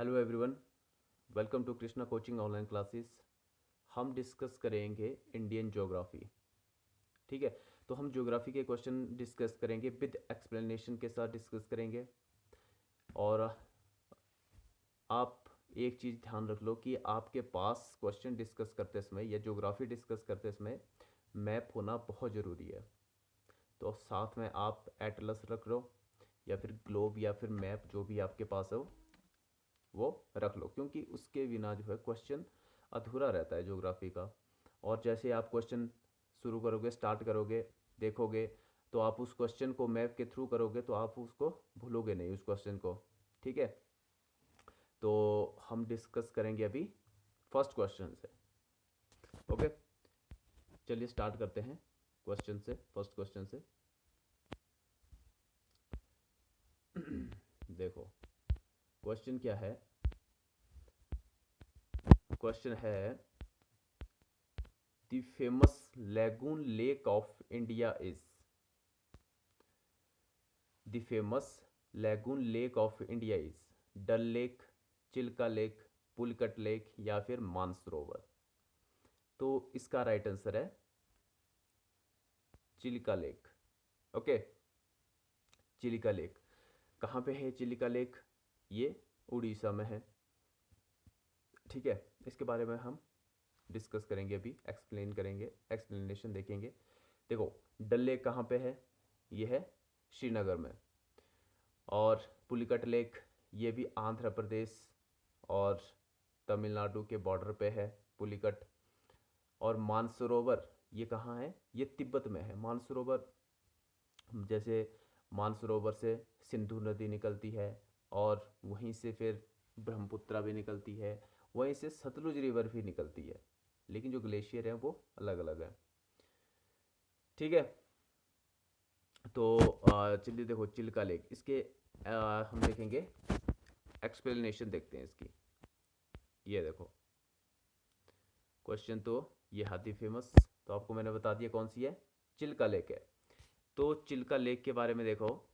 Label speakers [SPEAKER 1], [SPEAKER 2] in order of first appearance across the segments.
[SPEAKER 1] Hello everyone, welcome to Krishna coaching online classes. हम discuss करेंगे Indian geography. ठीक है, तो हम ज्योग्राफी के क्वेश्चन डिस्कस करेंगे, विद एक्सप्लेनेशन के साथ डिस्कस करेंगे। और आप एक चीज़ ध्यान रख लो कि आपके पास क्वेश्चन डिस्कस करते समय या ज्योग्राफी डिस्कस करते समय मैप होना बहुत ज़रूरी है। तो साथ में आप एटलस रख लो या फिर ग्लोब या फिर मैप, जो भी आपके पास हो वो रख लो, क्योंकि उसके बिना जो है क्वेश्चन अधूरा रहता है ज्योग्राफी का। और जैसे आप क्वेश्चन शुरू करोगे, स्टार्ट करोगे, देखोगे, तो आप उस क्वेश्चन को मैप के थ्रू करोगे तो आप उसको भूलोगे नहीं, उस क्वेश्चन को। ठीक है, तो हम डिस्कस करेंगे अभी फर्स्ट क्वेश्चन से। ओके, चलिए स्टार्ट करते हैं क्वेश्चन से, फर्स्ट क्वेश्चन से। देखो क्वेश्चन क्या है। क्वेश्चन है, the famous lagoon lake of India is. The famous lagoon lake of India is Dal lake, Chilka lake, Pulicat lake या फिर मानसरोवर। तो इसका राइट आंसर है Chilka lake. Okay, Chilka lake कहाँ पे है? चिल्का लेक ये उड़ीसा में है। ठीक है, इसके बारे में हम डिस्कस करेंगे, अभी एक्सप्लेन करेंगे, एक्सप्लेनेशन देखेंगे। देखो, डल लेक कहाँ पे है? ये है श्रीनगर में। और पुलिकट लेक ये भी आंध्र प्रदेश और तमिलनाडु के बॉर्डर पे है पुलिकट। और मानसरोवर ये कहाँ है? ये तिब्बत में है। मानसरोवर, जैसे मानसरोवर से सिंधु नदी निकलती है और वहीं से फिर ब्रह्मपुत्रा भी निकलती है, वहीं से सतलुज रिवर भी निकलती है, लेकिन जो ग्लेशियर हैं वो अलग अलग हैं। ठीक है, तो चलिए देखो चिल्का लेक, इसके हम देखेंगे, एक्सप्लेनेशन देखते हैं इसकी। ये देखो क्वेश्चन, तो ये हाथी फेमस, तो आपको मैंने बता दिया कौन सी है, चिल्का लेक है। तो चिल्का लेक के बारे में देखो,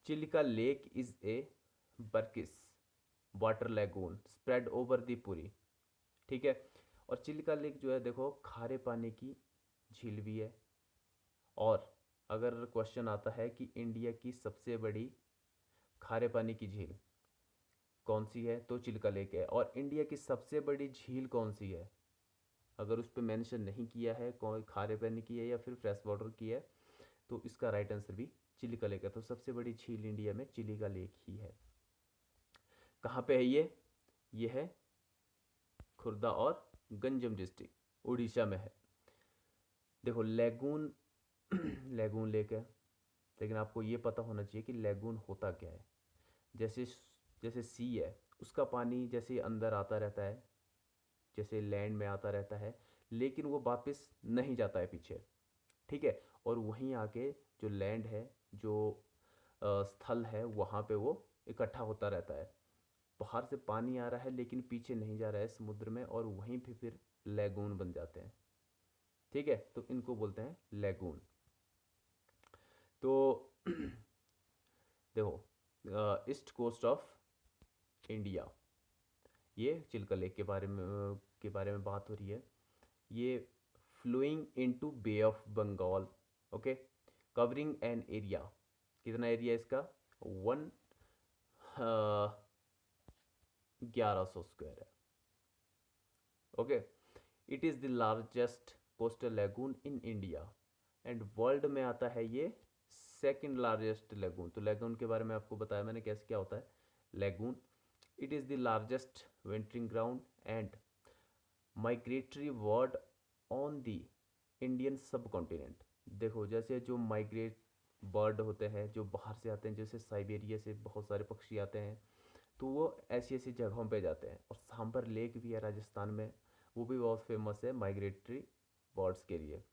[SPEAKER 1] Chilka lake is a brackish water lagoon spread over the Puri. ठीक है, और चिल्का लेक जो है देखो खारे पानी की झील भी है। और अगर क्वेश्चन आता है कि इंडिया की सबसे बड़ी खारे पानी की झील कौन सी है, तो चिल्का लेक है। और इंडिया की सबसे बड़ी झील कौन सी है, अगर उस पर मेंशन नहीं किया है कौन खारे पानी की है या फिर फ्रेश वाटर की है, तो इसका राइट आंसर भी चिल्का लेक है। तो सबसे बड़ी झील इंडिया में चिल्का लेक ही है। कहाँ पे है ये है खुर्दा और गंजम डिस्ट्रिक्ट, उड़ीसा में है। देखो लेगून लेगून लेक है, लेकिन आपको ये पता होना चाहिए कि लेगून होता क्या है। जैसे जैसे सी है, उसका पानी जैसे अंदर आता रहता है, जैसे लैंड में आता रहता है, लेकिन वो वापस नहीं जाता है पीछे। ठीक है, और वहीं आके जो लैंड है, जो स्थल है, वहाँ पे वो इकट्ठा होता रहता है। बाहर से पानी आ रहा है लेकिन पीछे नहीं जा रहा है समुद्र में, और वहीं पे फिर लैगून बन जाते हैं। ठीक है, तो इनको बोलते हैं लैगून। तो देखो ईस्ट कोस्ट ऑफ इंडिया, ये चिल्का लेक के बारे में बात हो रही है। ये flowing into Bay of Bengal. Okay, covering an area, कितना एरिया इसका? 1100 स्क्वायर है। Okay, it is the largest coastal lagoon in India and world में आता है ये सेकंड लार्जेस्ट लैगून। तो लैगून के बारे में आपको बताया मैंने कैसे क्या होता है lagoon. It is the largest wintering ground and migratory bird on the Indian subcontinent. देखो जैसे जो माइग्रेट बर्ड होते हैं जो बाहर से आते हैं, जैसे साइबेरिया से बहुत सारे पक्षी आते हैं, तो वो ऐसी ऐसी जगहों पे जाते हैं। और सांबर लेक भी है राजस्थान में, वो भी बहुत फेमस है माइग्रेटरी बर्ड्स के लिए।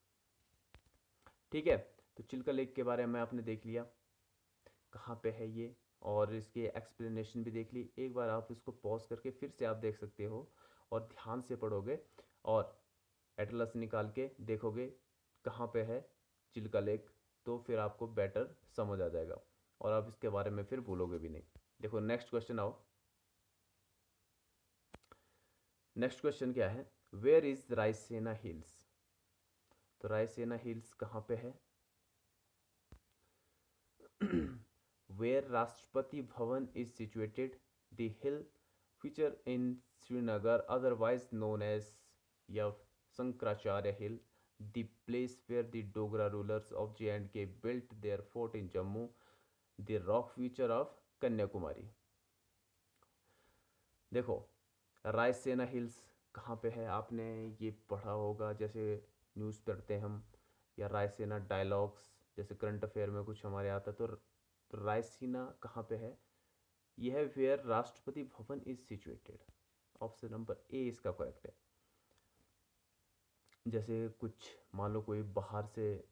[SPEAKER 1] ठीक है, तो चिल्का लेक के बारे में आपने देख लिया कहाँ पे है ये, और इसके एक्सप्लेनेशन भी देख ली। एक बार आप इसको पॉज करके फिर से आप देख सकते हो और ध्यान से पढ़ोगे और एटलस निकाल के देखोगे कहाँ पे है चिल्का लेक, तो फिर आपको बेटर समझ आ जाएगा और आप इसके बारे में फिर भूलोगे भी नहीं। देखो नेक्स्ट क्वेश्चन आओ। नेक्स्ट क्वेश्चन क्या है, वेयर इज रायसेना हिल्स। तो रायसेना हिल्स कहाँ पे है? Where Rashtrapati Bhavan is situated, the hill feature in Srinagar otherwise known as या Shankaracharya hill, the place where the Dogra rulers of J&K built their fort in Jammu, the rock feature of Kanyakumari. देखो Raisina hills कहाँ पे है, आपने ये पढ़ा होगा, जैसे न्यूज़ पढ़ते हैं हम, या रायसेना डायलॉग्स जैसे करंट अफेयर में कुछ हमारे आता है। तो रायसीना कहाँ पे है? यह है where Rashtrapati Bhavan is situated. Option number A इसका करेक्ट है। जैसे कुछ मान लो कोई बाहर से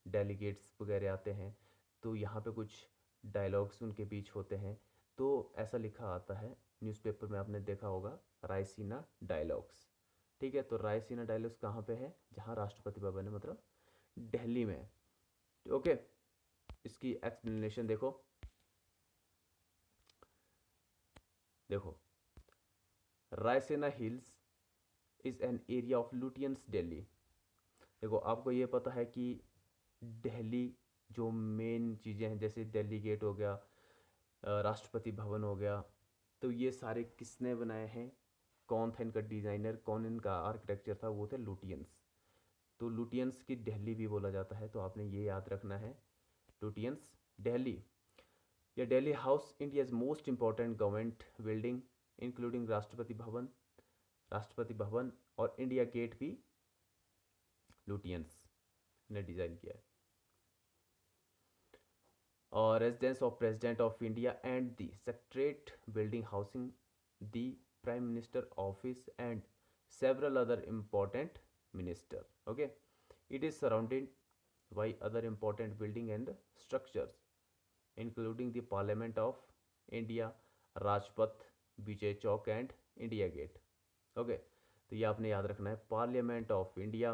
[SPEAKER 1] डेलीगेट्स वगैरह आते हैं, तो यहाँ पे कुछ डायलॉग्स उनके बीच होते हैं, तो ऐसा लिखा आता है न्यूज़पेपर में, आपने देखा होगा रायसीना डायलॉग्स। ठीक है, तो रायसीना डायलॉग्स कहाँ पे है? जहाँ राष्ट्रपति भवन है, मतलब दिल्ली में है। ओके, इसकी एक्सप्लेनेशन देखो। देखो Raisina hills is an area of Lutyens Delhi. देखो आपको ये पता है कि दिल्ली जो मेन चीज़ें हैं, जैसे दिल्ली गेट हो गया, राष्ट्रपति भवन हो गया, तो ये सारे किसने बनाए हैं? कौन था इनका डिज़ाइनर, कौन इनका आर्किटेक्चर था? वो थे लुटियंस। तो लुटियंस की दिल्ली भी बोला जाता है, तो आपने ये याद रखना है, लुटियंस दिल्ली। या Delhi house India's most important government building including Rashtrapati Bhavan और इंडिया गेट भी लुटियंस ने डिज़ाइन किया है। और residence of president of India and the secretariat building housing the prime minister office and several other important minister. Okay, it is surrounded by other important building and structures including the Parliament of India, Rajpath, Vijay Chowk and India Gate. Okay, तो ये आपने याद रखना है, Parliament of India,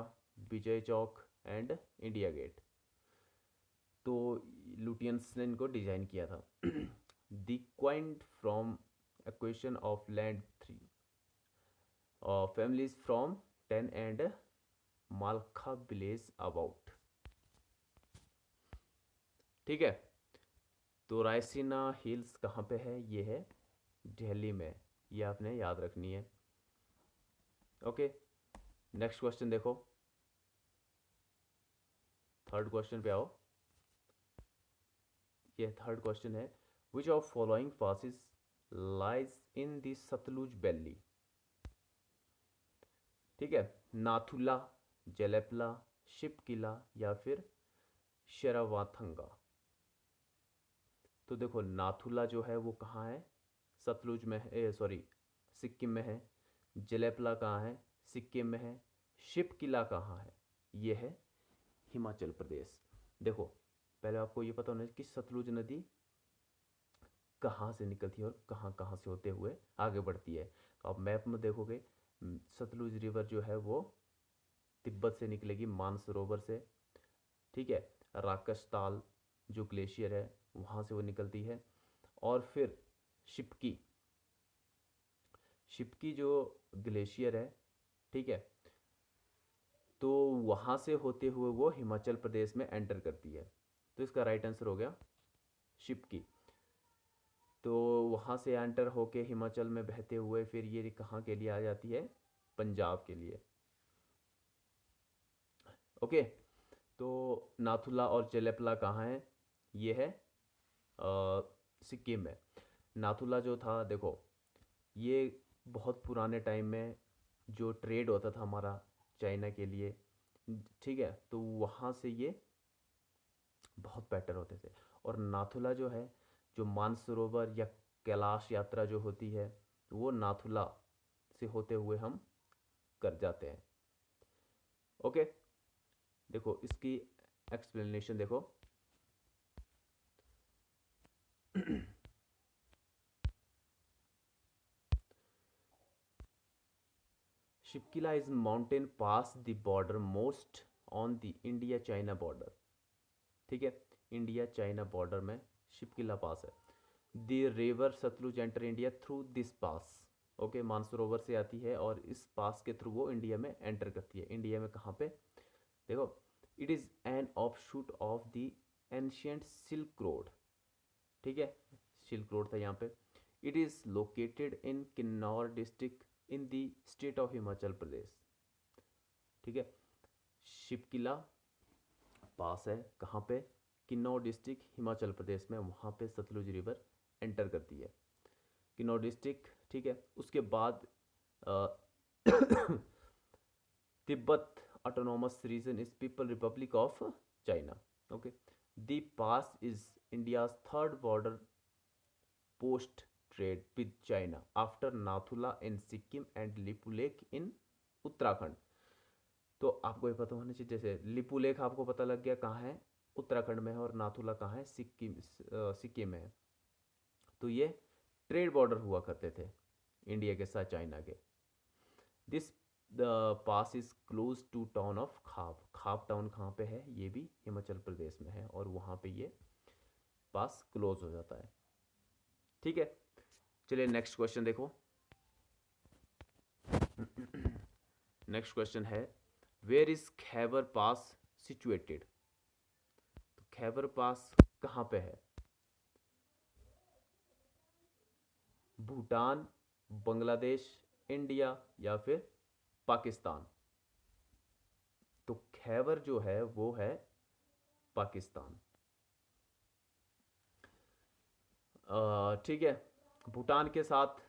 [SPEAKER 1] Vijay Chowk and India Gate. तो Lutyens ने इनको design किया था। The quaint from equation of land 3 families from 10 and Malkha village about। ठीक है, तो रायसीना हिल्स कहाँ पे है? ये है दिल्ली में, ये आपने याद रखनी है। ओके, नेक्स्ट क्वेश्चन देखो, थर्ड क्वेश्चन पे आओ। ये थर्ड क्वेश्चन है, which of following passes lies in the Sutlej valley. ठीक है, नाथुला, जलेपला, शिपकिला या फिर शरावाथंगा। तो देखो नाथुला जो है वो कहाँ है? सतलुज में है, सॉरी सिक्किम में है। जलेपला कहाँ है? सिक्किम में है। शिपकिला कहाँ है? ये है हिमाचल प्रदेश। देखो पहले आपको ये पता होना चाहिए कि सतलुज नदी कहाँ से निकलती है और कहाँ कहाँ से होते हुए आगे बढ़ती है। तो आप मैप में देखोगे सतलुज रिवर जो है वो तिब्बत से निकलेगी, मानसरोवर से। ठीक है, राकस ताल जो ग्लेशियर है वहाँ से वो निकलती है। और फिर शिपकी, शिपकी जो ग्लेशियर है, ठीक है, तो वहाँ से होते हुए वो हिमाचल प्रदेश में एंटर करती है। तो इसका राइट आंसर हो गया शिपकी। तो वहाँ से एंटर होके हिमाचल में बहते हुए फिर ये कहाँ के लिए आ जाती है? पंजाब के लिए। ओके, तो नाथुला और चेलेपला कहाँ है? ये है सिक्किम में। नाथुला जो था, देखो ये बहुत पुराने टाइम में जो ट्रेड होता था हमारा चाइना के लिए, ठीक है, तो वहाँ से ये बहुत बेटर होते थे। और नाथुला जो है, जो मानसरोवर या कैलाश यात्रा जो होती है, वो नाथुला से होते हुए हम कर जाते हैं। ओके, देखो इसकी एक्सप्लेनेशन देखो। Shipki La is mountain pass the border most on the India China border. ठीक है, इंडिया चाइना बॉर्डर में शिपकिला पास है। The river Sutlej enter India through this pass. Okay, Mansarovar से आती है और इस पास के थ्रू वो इंडिया में एंटर करती है। इंडिया में कहाँ पे, देखो, it is an offshoot of the ancient silk road. ठीक है, सिल्क रोड था यहाँ पे। It is located in Kinnaur district in the state of Himachal Pradesh. ठीक है, शिपकिला पास है कहाँ पे, किन्नौर डिस्ट्रिक्ट हिमाचल प्रदेश में, वहाँ पे सतलुज रिवर एंटर करती है, किन्नौर डिस्ट्रिक्ट। ठीक है, उसके बाद Tibet autonomous region is people republic of China. Okay, the pass is India's third border post trade with China after Nathula in Sikkim and Lipulekh in Uttarakhand. तो आपको ये पता होना चाहिए, जैसे लिपुलेख आपको पता लग गया कहाँ है, उत्तराखंड में है, और नाथुला कहाँ है, सिक्किम में है। तो ये ट्रेड बॉर्डर हुआ करते थे इंडिया के साथ चाइना के। This the pass is close to town of Khab. Khab town कहाँ पे है, ये भी हिमाचल प्रदेश में है, और वहाँ पे ये पास क्लोज हो जाता है। ठीक है, चलिए नेक्स्ट क्वेश्चन देखो। नेक्स्ट क्वेश्चन है, where is Khyber pass situated. तो खैबर पास कहाँ पे है, भूटान, बांग्लादेश, इंडिया या फिर पाकिस्तान। तो खैबर जो है वो है पाकिस्तान। ठीक है, भूटान के साथ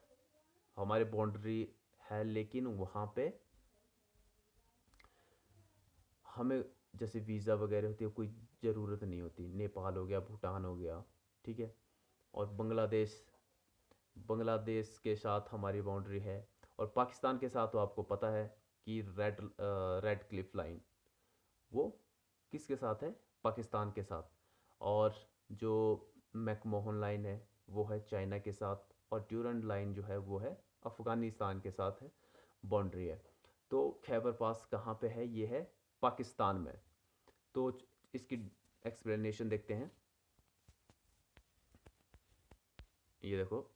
[SPEAKER 1] हमारी बाउंड्री है, लेकिन वहाँ पे हमें जैसे वीज़ा वगैरह होती है कोई ज़रूरत नहीं होती। नेपाल हो गया, भूटान हो गया, ठीक है, और बांग्लादेश, बांग्लादेश के साथ हमारी बाउंड्री है। और पाकिस्तान के साथ तो आपको पता है कि रेड क्लिफ लाइन, वो किसके साथ है, पाकिस्तान के साथ। और जो मैकमोहन लाइन है वो है चाइना के साथ, और ड्यूरंड लाइन जो है वो है अफ़गानिस्तान के साथ है, बाउंड्री है। तो खैबर पास कहाँ पे है, ये है पाकिस्तान में। तो इसकी एक्सप्लेनेशन देखते हैं। ये देखो,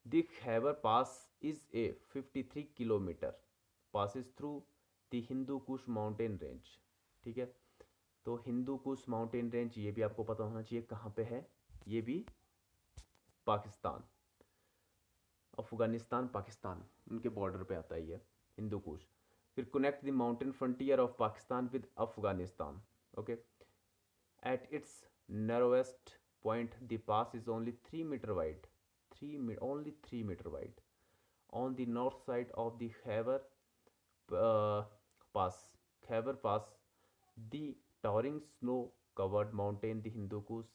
[SPEAKER 1] the Khyber pass is a 53 kilometre passes through the Hindu Kush mountain range. ठीक है, तो हिंदू कुश माउंटेन रेंज ये भी आपको पता होना चाहिए कहाँ पे है, ये भी पाकिस्तान, अफगानिस्तान पाकिस्तान उनके बॉर्डर पे आता है ये हिंदू कुश। फिर connect the mountain frontier of Pakistan with Afghanistan. Okay, at its narrowest point the pass is only 3 metre wide, only 3 metre wide on the north side of the pass Khyber pass, the towering snow covered mountain the Hindu Kush.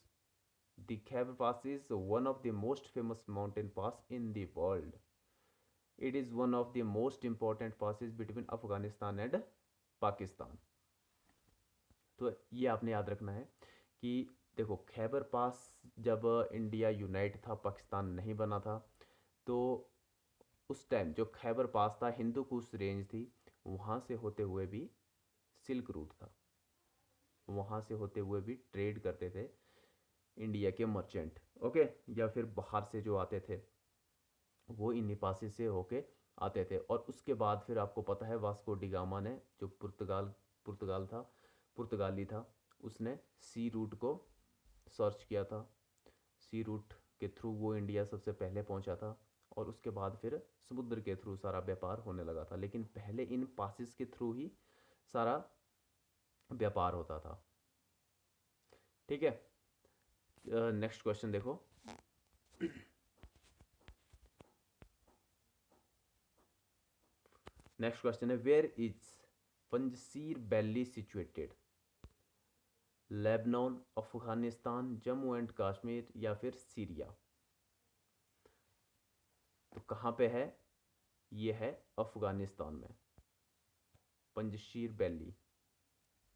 [SPEAKER 1] The Khyber pass is one of the most famous mountain pass in the world. It is one of the most important passes between Afghanistan and Pakistan. तो ये आपने याद रखना है कि देखो, खैबर पास जब India unite था, पाकिस्तान नहीं बना था, तो उस टाइम जो खैबर पास था, हिंदू कुश रेंज थी, वहाँ से होते हुए भी सिल्क रूट था, वहाँ से होते हुए भी ट्रेड करते थे इंडिया के मर्चेंट। ओके, या फिर बाहर से जो आते थे वो इन्हीं पासे से होके आते थे। और उसके बाद फिर आपको पता है वास्को डिगामा ने, जो पुर्तगाल था, पुर्तगाली था, उसने सी रूट को सर्च किया था। सी रूट के थ्रू वो इंडिया सबसे पहले पहुंचा था, और उसके बाद फिर समुद्र के थ्रू सारा व्यापार होने लगा था, लेकिन पहले इन पासिस के थ्रू ही सारा व्यापार होता था। ठीक है, नेक्स्ट क्वेश्चन देखो। नेक्स्ट क्वेश्चन है, where is Panjshir valley situated. Lebanon, Afghanistan, Jammu and Kashmir या फिर सीरिया। तो कहाँ पे है, ये है अफगानिस्तान में, पंजशीर वैली।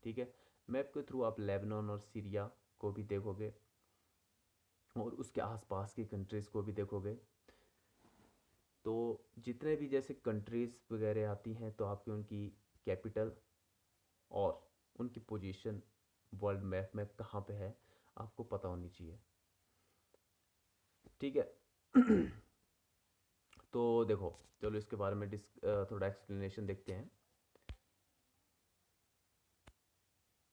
[SPEAKER 1] ठीक है, मैप के थ्रू आप लेबनान और सीरिया को भी देखोगे, और उसके आसपास की कंट्रीज़ को भी देखोगे। तो जितने भी जैसे कंट्रीज़ वगैरह आती हैं, तो आपकी उनकी कैपिटल और उनकी पोजीशन वर्ल्ड मैप में कहाँ पे है आपको पता होनी चाहिए। ठीक है। तो देखो चलो इसके बारे में थोड़ा एक्सप्लेनेशन देखते हैं।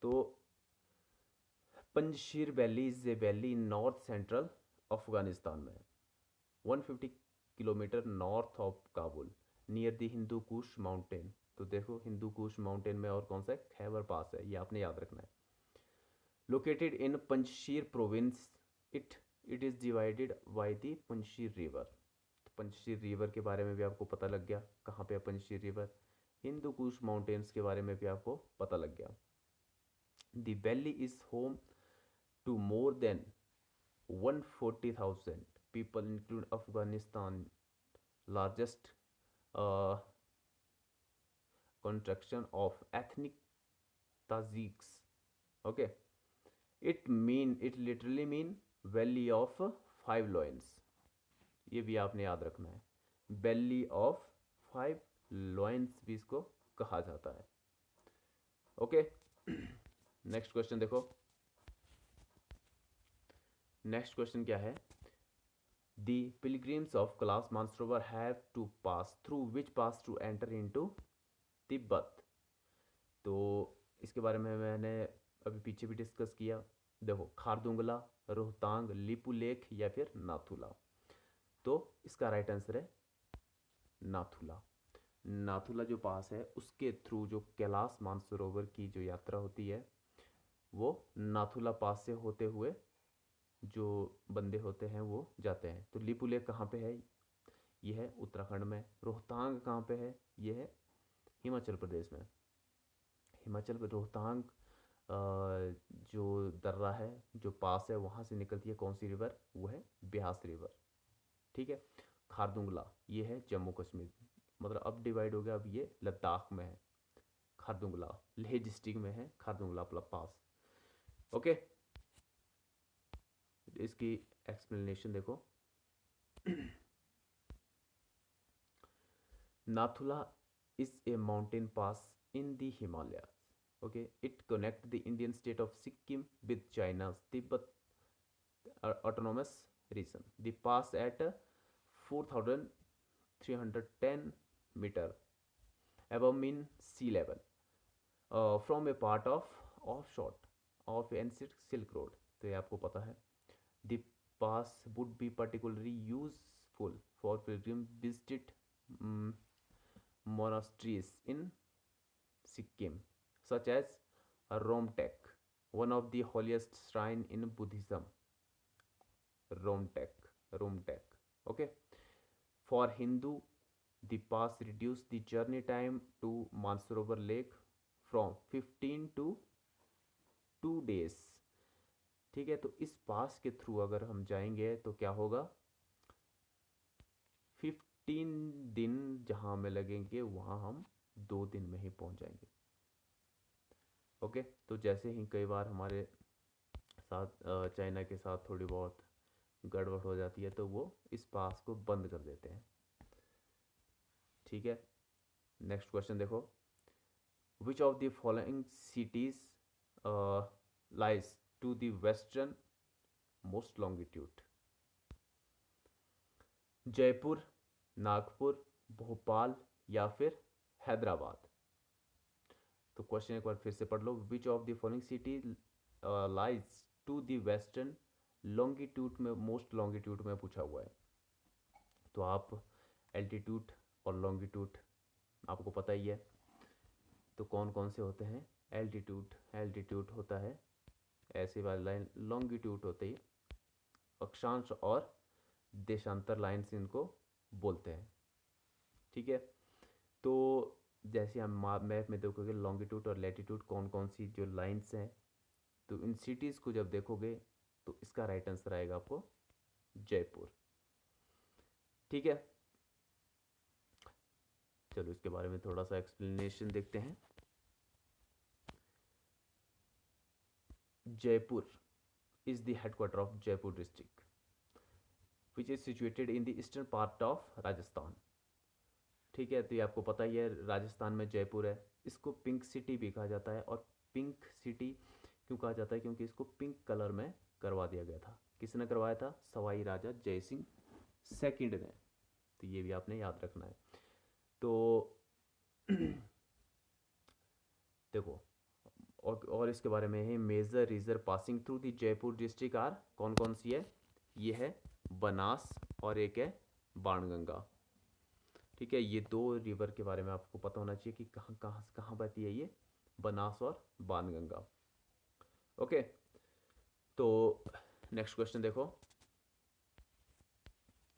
[SPEAKER 1] तो Panjshir valley is a valley in north central Afghanistan में 150 kilometre north of Kabul near the Hindu Kush mountain. तो देखो हिंदू कुश माउंटेन में और कौन सा है, खैबर पास है, ये आपने याद रखना है। Located in Panjshir province, it it is divided by the Panjshir river. तो पंजशीर रिवर के बारे में भी आपको पता लग गया कहाँ पे है पंजशीर रिवर। हिंदू कुश माउंटेन्स के बारे में भी आपको पता लग गया। The valley is home to more than 140,000 people, include Afghanistan largest uh, contraction of ethnic Tajiks. Okay, it literally mean valley of five loins. ये भी आपने याद रखना है, वैली ऑफ फाइव लॉइंस भी इसको कहा जाता है। ओके, नेक्स्ट क्वेश्चन देखो। नेक्स्ट क्वेश्चन क्या है, the pilgrims of Kailash Mansarovar have to pass through which pass to enter into Tibet. तो इसके बारे में मैंने अभी पीछे भी डिस्कस किया। देखो खारदुंगला, रोहतांग, लिपू लेक या फिर नाथुला। तो इसका राइट आंसर है नाथुला। नाथुला जो पास है उसके थ्रू जो कैलाश मानसरोवर की जो यात्रा होती है वो नाथुला पास से होते हुए जो बंदे होते हैं वो जाते हैं। तो लिपू लेक कहाँ पे है, ये है उत्तराखंड में। रोहतांग कहाँ पे है, ये है हिमाचल प्रदेश में। हिमाचल में रोहतांग जो दर्रा है जो पास है वहाँ से निकलती है कौन सी रिवर, वो है ब्यास रिवर। ठीक है। खारदुंगला ये है जम्मू कश्मीर, मतलब अब डिवाइड हो गया, अब ये लद्दाख में है। खारदुंगला लेह डिस्ट्रिक्ट में है खारदुंगला पास। ओके, इसकी एक्सप्लेनेशन देखो। Nathula is a mountain pass in the Himalayas. Okay, it connects the Indian state of Sikkim with China's Tibet autonomous region. The pass at 4,310 meter above mean sea level from a part of offshore of ancient Silk Road. तो ये आपको पता है। The pass would be particularly useful for pilgrim visited monasteries in Sikkim, such as Romtek, one of the holiest shrine in Buddhism. Romtek. Okay. For Hindu, the pass reduced the journey time to Mansarovar Lake from 15 to 2 days. ठीक है, तो इस पास के through अगर हम जाएंगे तो क्या होगा, 15 दिन जहाँ हमें लगेंगे वहाँ हम 2 दिन में ही पहुँच जाएंगे। ओके, तो जैसे ही कई बार हमारे साथ चाइना के साथ थोड़ी बहुत गड़बड़ हो जाती है तो वो इस पास को बंद कर देते हैं। ठीक है, नेक्स्ट क्वेश्चन देखो। Which of the following cities lies to the western most longitude. Jaipur, Nagpur, Bhopal या फिर हैदराबाद। तो क्वेश्चन एक बार फिर से पढ़ लो। Which of the following city lies to the western longitude में, मोस्ट लॉन्गिट्यूड में पूछा हुआ है। तो आप एल्टीट्यूड और लॉन्गिट्यूड आपको पता ही है, तो कौन कौन से होते हैं। एल्टीट्यूड होता है ऐसी वाली लाइन, लॉन्गिट्यूड होती है अक्षांश और देशांतर लाइन से इनको बोलते हैं। ठीक है, तो जैसे हम मैप में देखोगे लॉन्गिट्यूड और लैटिट्यूड कौन कौन सी जो लाइंस हैं, तो इन सिटीज़ को जब देखोगे तो इसका राइट आंसर आएगा आपको जयपुर। ठीक है, चलो इसके बारे में थोड़ा सा एक्सप्लेनेशन देखते हैं। Jaipur is the headquarter of Jaipur district, which is situated in the eastern part of Rajasthan. ठीक है, तो ये आपको पता ही है राजस्थान में जयपुर है। इसको पिंक सिटी भी कहा जाता है, और पिंक सिटी क्यों कहा जाता है? क्योंकि इसको पिंक कलर में करवा दिया गया था। किसने करवाया था? सवाई राजा जयसिंह सेकंड ने। तो ये भी आपने याद रखना है। तो देखो, और इसके बारे में है, मेजर रिजर passing through the Jaipur district are, कौन कौन सी है? ये है बनास और एक है बाणगंगा। ठीक है, ये दो रिवर के बारे में आपको पता होना चाहिए कि कहाँ कहाँ कहाँ बहती है ये, बनास और बाणगंगा। ओके, तो नेक्स्ट क्वेश्चन देखो।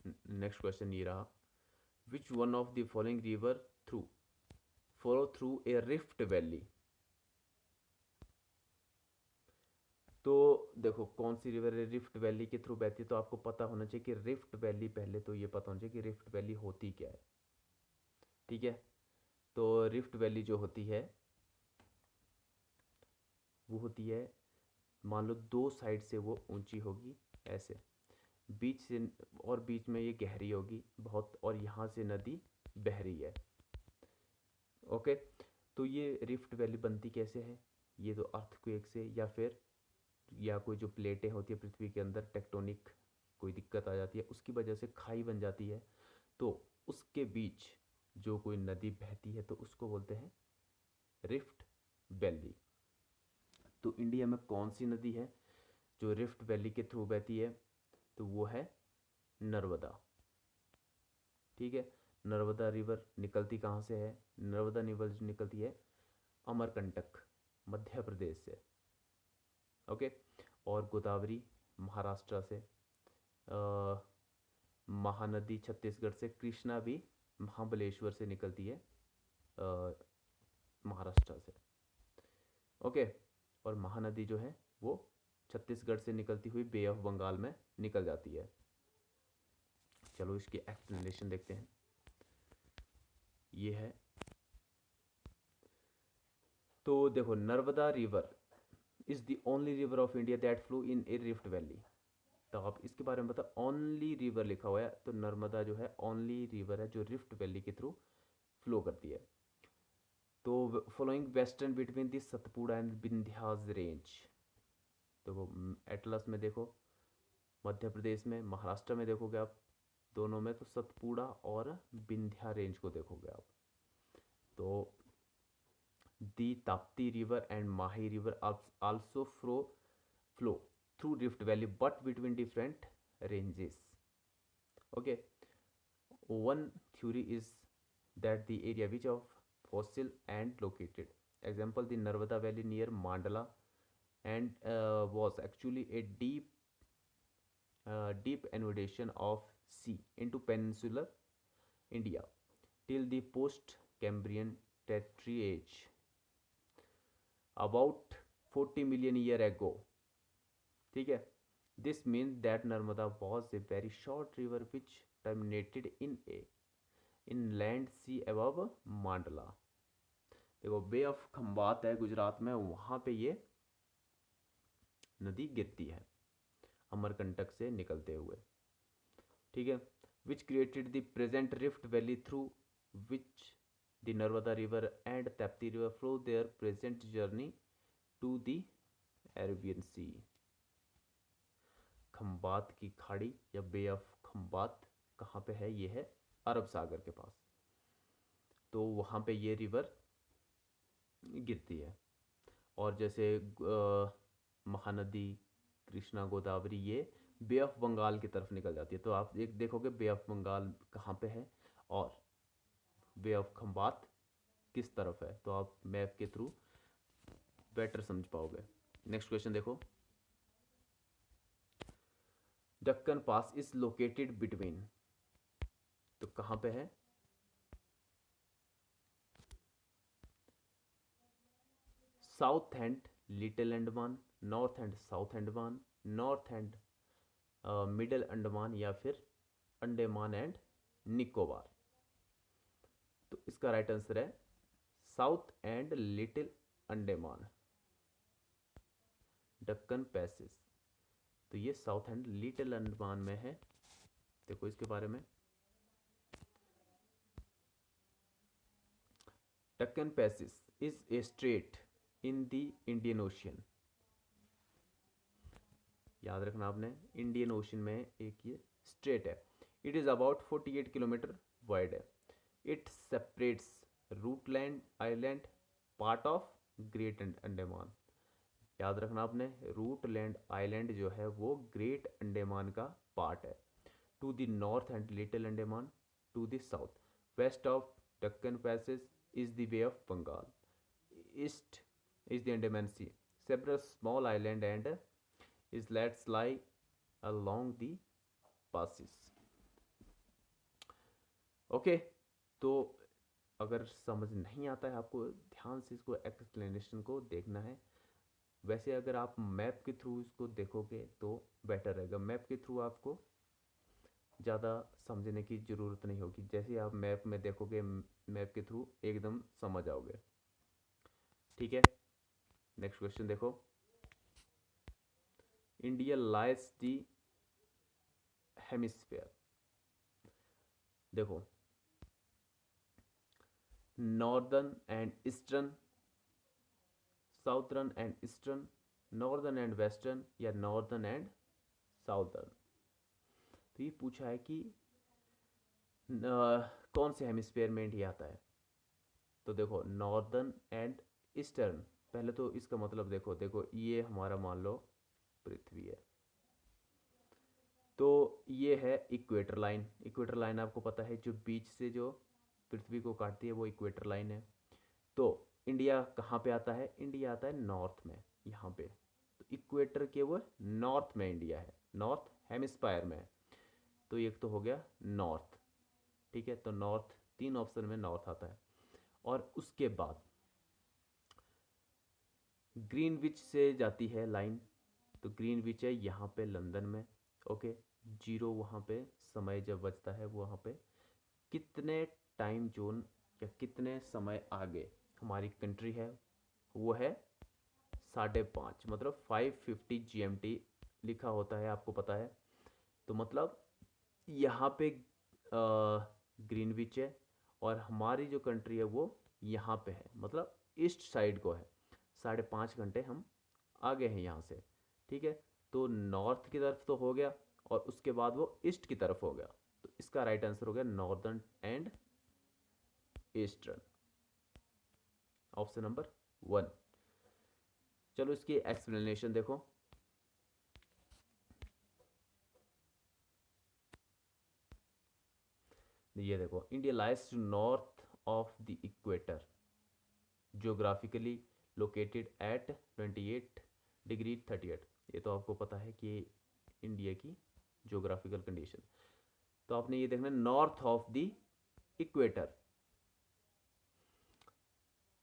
[SPEAKER 1] नेक्स्ट क्वेश्चन ये रहा, which one of the following river through follow through a rift valley. तो देखो, कौन सी रिवर है रिफ्ट वैली के थ्रू बहती है? तो आपको पता होना चाहिए कि रिफ्ट वैली, पहले तो ये पता होना चाहिए कि रिफ्ट वैली होती क्या है। ठीक है, तो रिफ्ट वैली जो होती है वो होती है, मान लो दो साइड से वो ऊंची होगी ऐसे, बीच से, और बीच में ये गहरी होगी बहुत, और यहाँ से नदी बह रही है। ओके, तो ये रिफ्ट वैली बनती कैसे है? ये तो अर्थक्वेक से, या फिर या कोई जो प्लेटें होती है पृथ्वी के अंदर, टेक्टोनिक कोई दिक्कत आ जाती है, उसकी वजह से खाई बन जाती है, तो उसके बीच जो कोई नदी बहती है तो उसको बोलते हैं रिफ्ट वैली। तो इंडिया में कौन सी नदी है जो रिफ्ट वैली के थ्रू बहती है? तो वो है नर्मदा। ठीक है, नर्मदा रिवर निकलती कहाँ से है? नर्मदा रिवर निकलती है अमरकंटक, मध्य प्रदेश से। ओके, और गोदावरी महाराष्ट्र से, महानदी छत्तीसगढ़ से, कृष्णा भी महाबलेश्वर से निकलती है महाराष्ट्र से। ओके, और महानदी जो है वो छत्तीसगढ़ से निकलती हुई बे ऑफ बंगाल में निकल जाती है। चलो इसकी एक्सप्लेनेशन देखते हैं। ये है, तो देखो, Narmada river is the only river of India that flow in A rift valley. तो आप इसके बारे में बताओ, ओनली रिवर लिखा हुआ है, तो नर्मदा जो है ओनली रिवर है जो रिफ्ट वैली के थ्रू फ्लो करती है। तो following western between the Satpura and Vindhyas range. देखो, एटलस में देखो, मध्य प्रदेश में, महाराष्ट्र में देखोगे आप, दोनों में तो सतपुड़ा और विंध्या रेंज को देखोगे आप। तो the Tapti river and Mahi river also flow through Rift Valley but between different ranges. Okay, one theory is that the area which of fossil and located, example the Narmada Valley near Mandala, and was actually a deep inundation of sea into peninsular India till the post-Cambrian Tertiary age about 40 million year ago. ठीक है, this means that Narmada was a very short river which terminated inland sea above Mandla. देखो, बे of Khambhat है गुजरात में, वहाँ पे ये नदी गिरती है अमरकंटक से निकलते हुए। ठीक है, which created the present rift valley through which the Narmada river and Tapti river flow their present journey to the Arabian sea. Khambhat की खाड़ी या बे ऑफ खम्बात कहाँ पे है? ये है अरब सागर के पास, तो वहाँ पे ये रिवर गिरती है। और जैसे महानदी, कृष्णा, गोदावरी, ये बे ऑफ बंगाल की तरफ निकल जाती है। तो आप एक देखोगे बे ऑफ बंगाल कहाँ पे है और बे ऑफ खम्बात किस तरफ है, तो आप मैप के थ्रू बेटर समझ पाओगे। नेक्स्ट क्वेश्चन देखो, डक्कन पास इज लोकेटेड बिटवीन, तो कहाँ पे है? South and Little Andaman, north and south Andaman, north and middle Andaman, या फिर अंडमान एंड निकोबार। तो इसका राइट आंसर है south and Little Andaman, Deccan passage. तो ये साउथ एंड लिटिल अंडमान में है। देखो इसके बारे में, Deccan Passage is a straight in the Indian ocean याद रखना आपने, इंडियन ओशन में एक ये स्ट्रेट है। It is about 48 kilometre wide है। It separates Rutland island part of great Andaman. याद रखना आपने, रूटलैंड आइलैंड जो है वो ग्रेट अंडमान का पार्ट है। To the north and Little Andaman to the south, west of Duncan Passage is the Bay of Bengal, east is the Andaman Sea. Several small islands and islets lie along the passes. Okay, तो अगर समझ नहीं आता है आपको, ध्यान से इसको एक्सप्लेनेशन को देखना है। वैसे अगर आप मैप के थ्रू इसको देखोगे तो बेटर रहेगा। मैप के थ्रू आपको ज़्यादा समझने की ज़रूरत नहीं होगी। जैसे आप मैप में देखोगे, मैप के थ्रू एकदम समझ आओगे। ठीक है, नेक्स्ट क्वेश्चन देखो। इंडिया लाइज दी हेमिस्फीयर। देखो, northern and eastern, southern and eastern, northern and western, या नॉर्दर्न एंड साउथर्न। तो ये पूछा है कि कौन से हेमिस्फीयर में इंडिया आता है। तो देखो, नॉर्दर्न एंड ईस्टर्न, पहले तो इसका मतलब देखो, ये हमारा मान लो पृथ्वी है, तो ये है इक्वेटर लाइन। इक्वेटर लाइन आपको पता है, जो बीच से जो पृथ्वी को काटती है वो इक्वेटर लाइन है। तो इंडिया कहाँ पे आता है? इंडिया आता है नॉर्थ में, यहाँ पे। तो इक्वेटर के वो नॉर्थ में इंडिया है, नॉर्थ हेमिस्फीयर में है। तो एक तो हो गया नॉर्थ, ठीक है। तो नॉर्थ, 3 ऑप्शन में नॉर्थ आता है। और उसके बाद ग्रीनविच से जाती है लाइन। तो ग्रीनविच है यहाँ पे लंदन में, ओके। जीरो वहाँ पे समय जब बचता है, वो वहाँ पे कितने टाइम जोन या कितने समय आगे हमारी कंट्री है, वो है 5:30, मतलब 5:50 GMT लिखा होता है, आपको पता है। तो मतलब यहाँ पे ग्रीनविच है और हमारी जो कंट्री है वो यहाँ पे है, मतलब ईस्ट साइड को है। 5.5 घंटे हम आगे हैं यहाँ से, ठीक है। तो नॉर्थ की तरफ तो हो गया, और उसके बाद वो ईस्ट की तरफ हो गया। तो इसका राइट आंसर हो गया northern and eastern, option number 1। चलो इसकी एक्सप्लेनेशन देखो। ये देखो, India lies north of the equator, geographically located at 28°38। ये तो आपको पता है कि इंडिया की ज्योग्राफिकल कंडीशन। तो आपने ये देखना, नॉर्थ ऑफ द इक्वेटर।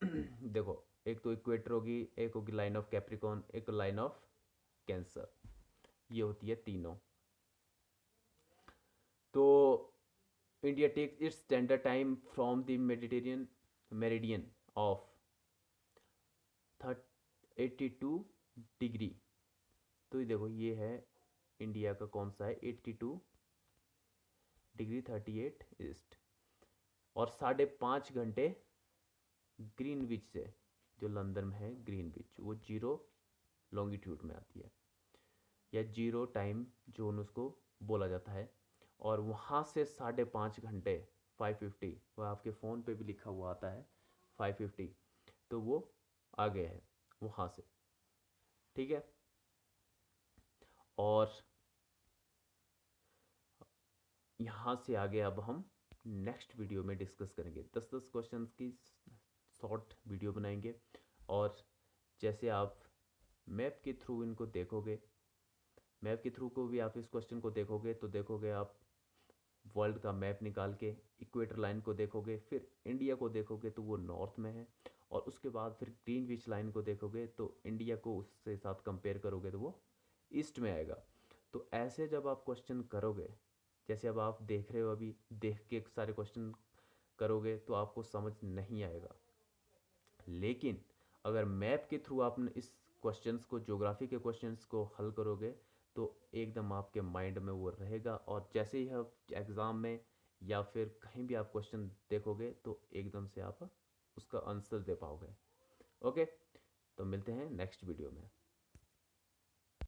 [SPEAKER 1] देखो, एक तो इक्वेटर होगी, एक होगी लाइन ऑफ कैप्रिकॉन, एक लाइन ऑफ कैंसर, ये होती है तीनों। तो India takes its standard time from the Mediterranean meridian of 82°। तो ये देखो, ये है इंडिया का कौन सा है, 82°38 ईस्ट। और 5.5 घंटे ग्रीनविच से, जो लंदन में है ग्रीनविच, वो 0 लॉन्गिट्यूड में आती है, या 0 टाइम जोन उसको बोला जाता है। और वहाँ से 5.5 घंटे 5:50, वो आपके फ़ोन पे भी लिखा हुआ आता है 5:50, तो वो आगे है वहाँ से, ठीक है। और यहाँ से आगे अब हम नेक्स्ट वीडियो में डिस्कस करेंगे। 10-10 क्वेश्चंस की शॉर्ट वीडियो बनाएंगे। और जैसे आप मैप के थ्रू इनको देखोगे, मैप के थ्रू को भी आप इस क्वेश्चन को देखोगे, तो देखोगे आप वर्ल्ड का मैप निकाल के इक्वेटर लाइन को देखोगे, फिर इंडिया को देखोगे तो वो नॉर्थ में है, और उसके बाद फिर ग्रीनविच लाइन को देखोगे तो इंडिया को उससे साथ कंपेयर करोगे तो वो ईस्ट में आएगा। तो ऐसे जब आप क्वेश्चन करोगे, जैसे अब आप देख रहे हो, अभी देख के सारे क्वेश्चन करोगे तो आपको समझ नहीं आएगा। लेकिन अगर मैप के थ्रू आपने इस क्वेश्चंस को, ज्योग्राफी के क्वेश्चंस को हल करोगे, तो एकदम आपके माइंड में वो रहेगा, और जैसे ही आप एग्ज़ाम में या फिर कहीं भी आप क्वेश्चन देखोगे तो एकदम से आप उसका आंसर दे पाओगे। ओके, तो मिलते हैं नेक्स्ट वीडियो में।